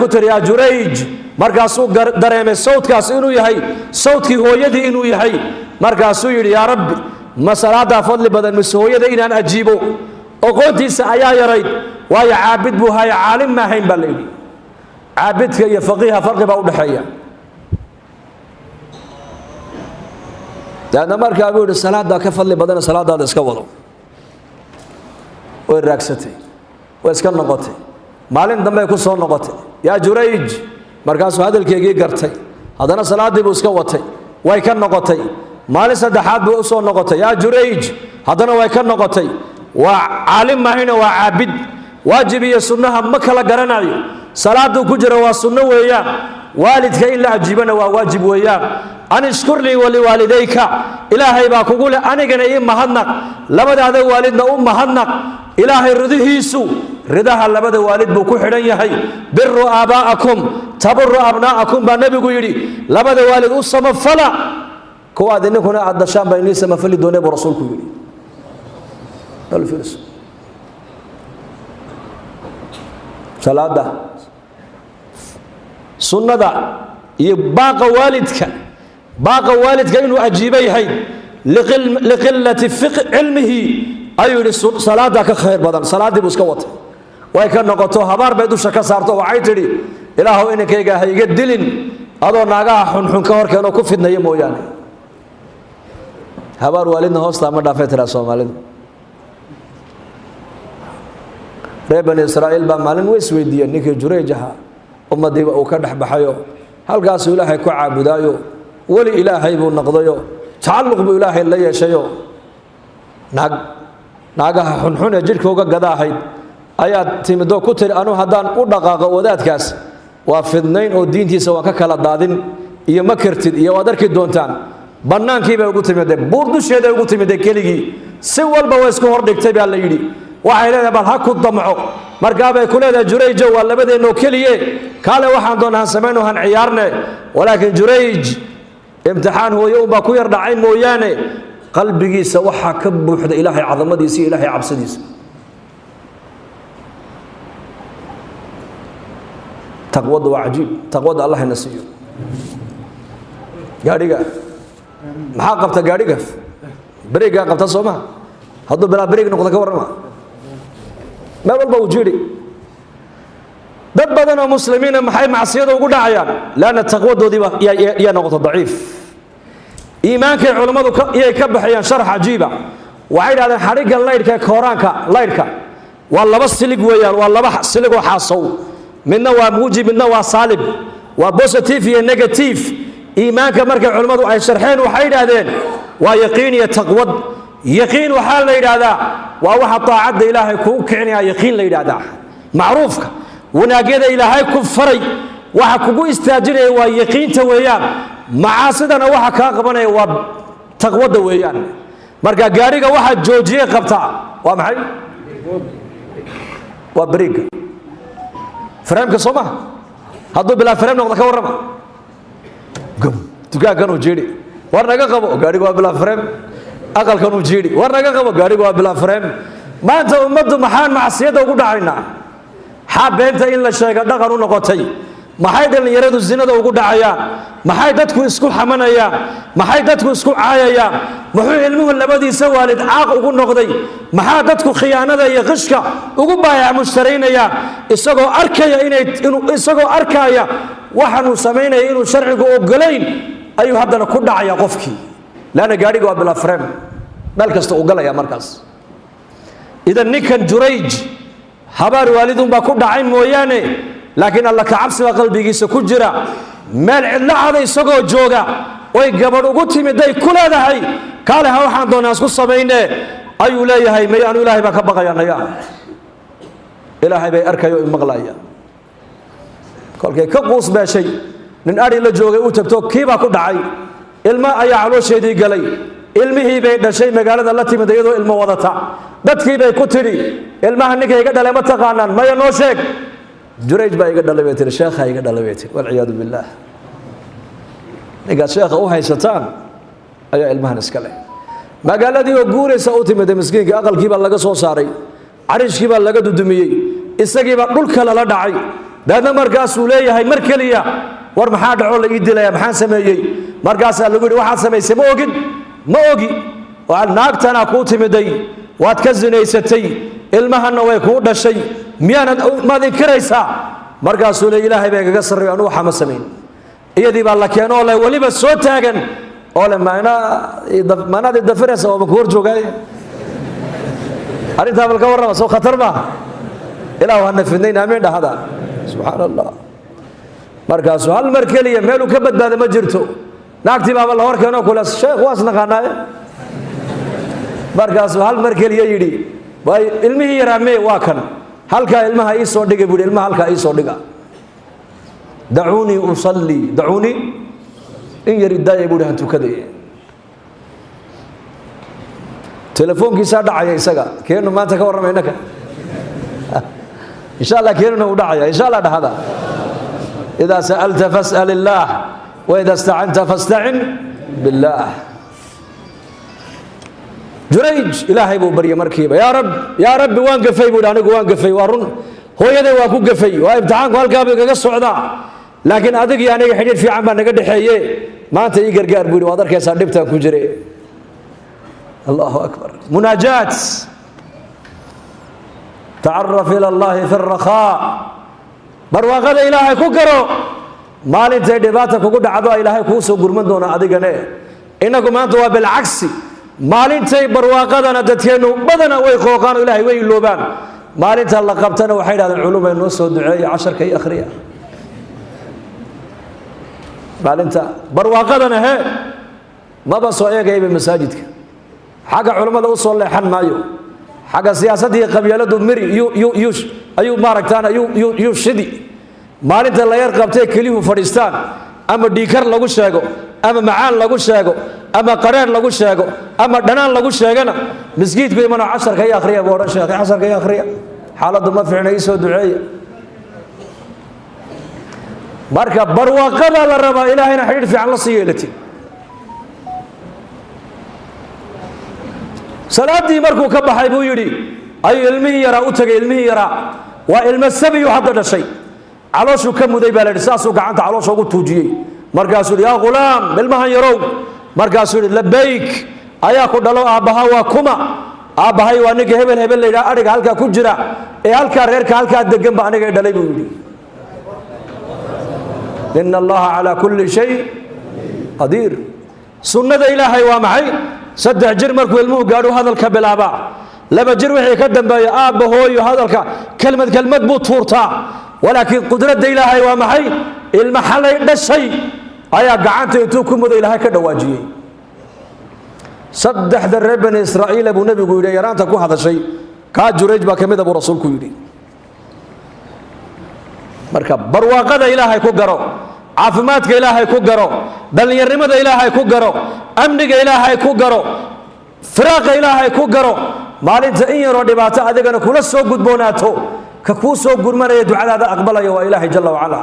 كتر يا جريج مركاسو دريم الصوت كاس إنه يهي صوت كي هو يدي إنه يهي مركاسو يقول يا رب مسألة فضل بدل مسوية دي إن أنا أجيبه وقلت سأيا يريد ويا عابد بها يا عالم ما هين بليني عابدك يا فقيها فرق بأول حيا لأن مركا يقول الصلاة دا كفضل بدل الصلاة دا اسكوضو والرقصتي واسكن نقطي مالين دم يكون صون نقطي يا جريج مركاسو هذا الكيجي قرتي هذا أنا صلاة دي بوسكوتي ويكن نقطي مالين سدحات بوصون نقطي يا جريج هذا أنا ويكن نقطي وعالم ما هنا وعابد واجب يسنها مكلا قرناي صلاة كجرة وسنة ويا والدك إلا عجيبنا وواجب ويا أن اشكر لي ولوالديك إلهي باكقول أنا جنايم مهنق لبد هذا والدنا مهنق إلهي رضيهيسو رضاها لبد والد بكو حدن يحي بروا آباءكم تبروا أبناءكم بالنبي يقولي لبد والد أصم فلا كواد إنك هنا عد الشام بيني سما فلي دونه برسولك يقولي الفلس صلاة ده سنة ده يبقى والدك إنه أجيبه هاي لقلة فقه علمه أيوة صلاة ده كخير بدن صلاة دي بسكوت ويكن نقطه هبار بيدو شكا صارته وعيتري إلهو إنك يجا هيجدلين هذا ناقة حن كهر كانوا كفدنا يمو يعني هبار والدنا هوستا ما دافعت راسه مالين ربنا إسرائيل بمالين ويسويديا نيك جريجها أمدي وكدح بحيو هل قاسوا إلهي كعبدايو ولي إلهي بو نقضيو تعلق بإلهي اللي يشيو naagaha xunxun ee jirkooga gadaahayd ayaa timido ku tiri anu hadaan u dhaqaaqo wadaadkaas waa fidnayn oo diintiisa waa ka kala daadin iyo ma kartid iyo waad arki doontaan banaankii bay ugu timide buurdusheeda ugu timide keligii si walba way isku hor dhigtay baa la yiri waxay leedahay bal ha ku damco markaa bay ku leedahay jurayj waa labadeeno keliye kale waxaan doonaa sameeyno han ciyaarne walaakin jurayj imtixaan hooyo ba ku yar dhacay mooyaane qalbigiisa waxa ka buuxda ilaahay cadamadiisa ilaahay cabsidiisa taqwadu waa ajiib taqwada allah nasiyo gaariga maxaa qabta gaariga bariga qabta Soomaa haduu bilaa bariga noqdo ka warama ma walba uu jiri dad badan oo muslimiin maxay macsiyada ugu dhacayaan laana taqwadoodii yaa noqoto daciif إيمانك علماء يكبحيان شرح عجيبة وعيد هذا حريق الليلك كورانك الليلك والله بس سلق ويان والله بح سلق وحاصو منه وموجب منه وصالب وبوزيتيف نيجاتيف إيمانك مركب علماء أي شرحين وحيد هذين ويقين يتقود يقين وحال ليد هذا وواحد طاعة إلهي كوكعني يقين ليد هذا معروفك وناقيد إلهي كفري وحكو استاجره ويقين تويان معاصدنا waxa ka qabanay waa taqwada weeyaan marka gaariga waxa joojiye qabta waa maxay waa bariga faramka Soomaa haduu bila faram noqdo ka warama gam tugaaganu jeedi war naga qabo gaariga waa bila faram aqalkanu jeedi war naga qabo gaariga waa bila faram maanta ummadu maxaan macsiyada ugu dhacayna xabeenta in la sheego dhaqan u noqotay maxay dhalinyaradu zinada ugu dhacayaan maxay dadku isku xamanayaan maxay dadku isku caayayaan muxuu ilmuhu labadiisa waalid caaq ugu noqday maxaa dadku khiyaanada iyo qishka ugu baayac mushtariinayaan isagoo arkaya waxaanu sameynay inuu sharcigu ogolayn ayuu haddana ku dhacaya qofkii laana gaariga waa bila frame meel kasta uu galaya markaas idan ninkan jurayj habaar waalidun baa ku dhacay mooyaane لكن الله كعبس قلبي سكجرا مال علا هذا يسقو جوجا ويقبل وقتي مدي كل هذا هاي قال ها وحنا دونا نسقط صبينا أي ولاي هاي ما يعني ولاي ما كبقى يا نيا إلهي بيركيو المغلايا قال كي كقوس بشيء من أري لجوجا وتبتو كيف أكون دعي الماء أي علو شيء دي قلي علمه بيد شيء مقالة التي مديدو الموضة دتكي بيكتري الماء هنيك يقدر لما تقانن ما ينوشك جريج بقى يقدر لبيت الشيخ هاي يقدر لبيت والعياذ بالله نقال شيخ أوه ستان أي المهن اسكله ما قال لدي وقوري سأوتي مدى مسكين أقل كيبا لغا صو ساري عريش كيبا لغا دميي إسا كيبا قل كلا لا دعي daadna markaasuu leeyahay mar keliya war maxaa dhaco la ii dilaya maxaan sameeyey markaasaa lagu yidhi waxaad samaysay ma ogid ma ogi naagtana kuu timiday waad ka zinaysatay ilmahana way kuu dhashay maad inkiraysaa markaasuu le ilaahay baa igaga sarreeyo anu waxa ma samayn iyadii baa la keenoo le weliba soo taagan oo le maanaad idafiraysa oo ku hor joogay arrintaa bal ka warrama soo khatar maaha ilaahu hana fidnayn aamiin dhahada subxaan allah markaasuu hal mar keliya meeluu ka badbaada ma jirto naagtii baaba la hor keenoo kule sheekh waas naqaanaaye markaasuu hal mar keliya yidhi ilmihii yaraa mee waa kan halkaa ilmaha ii soo dhiga buuhi ilmaha halkaa ii soo dhiga dacuunii usallii dacuunii in yar idaaya buuhi han tukaday telefoonkiisaa dhacaya isaga keenu maanta ka warramay innaka insha allah keenuna uu dhacaya insha allah dhahada idaa sa'alta fas'al illaah وإذا استعنت فاستعن بالله جريج إلهي بو بريا مركيبة يا رب وان قفي بو دانيق وان قفي وارن هو يدي واكو قفي وابتعانك والكابي قص عدا لكن أدق يعني حديد في عمان نقد حيي ما أنت يقر قار بو وادرك يا سادبتا كجري الله أكبر مناجات تعرف إلى الله في الرخاء برواقة إلهي كوكرو maalintay dhibaata kugu dhacdo ilaahay kuu soo gurman doona adigane inagu maanta waa bilcagsi maalintay barwaaqadana dadkeenu badana way qooqaan ilaahay way loobaan maalinta la qabtana waxay yiraahdaan culumay noo soo duceeyay casharka iyo akhriya maalinta barwaaqadana maba soo eegayba masaajidka xaga culimada u soo leexan maayo xaga siyaasadda iyo qabyaaladu miri ayuu maaragtaan ayuu shidi maalinta la yar qabtay keliyu fadhiistaan ama dhiikar lagu sheego ama macaan lagu sheego ama qareen lagu sheego ama dhanaan lagu sheegana masjidku imana casharka iyo akhriya boo dhan sheekhay casharka iyo akhriya xaaladdu ma fiicna ii soo duceeya marka barwaaqada la rabaa ilaahayna xidhiidh fiican la sii yeelatin salaadii markuu ka baxay buu yidhi ayuu ilmihii yaraa u tagay ilmihii yaraa waa ilmo sabiyu hadda dhashay calooshuu ka muday baa la yidhi saasuu gacanta caloosha ugu tuujiyey markaasuu yidhi yaa ghulaam ilmahan yarow markaasuu yidhi labayk ayaa ku dhalo aabbaha waa kuma aabbahay waa ninka hebel hebel la yidhaha adhiga halkaa ku jira ee halkaa reerka halkaa degan ba aniga dhalay buu yidhi ina allaha calaa kulli shay qadiir sunnada ilaahay waa maxay 3 jir markuu ilmuhu gaadho hadalka bilaabaa 2 jir wixii ka dambeeya aabba hooyo hadalka kelmad buu tuurtaa ولكن قدرة إلهي ومحي المحلي دشي أيا قعنت يتوكم مدى إلهي كدواجي صدح در بني إسرائيل أبو نبي يقول يران تكو هذا الشيء كاد جريج باكمد أبو رسول كويدي مركب برواقة إلهي كوغرو عافماتك إلهي كوغرو بل يرمد إلهي كوغرو أمنك إلهي كوغرو فراق إلهي كوغرو مالين تأيين رو دباتا أدقنا كل السوق قد بوناتو ككوسو قرمنا يدعى هذا أقبل يا إلهي جل وعلا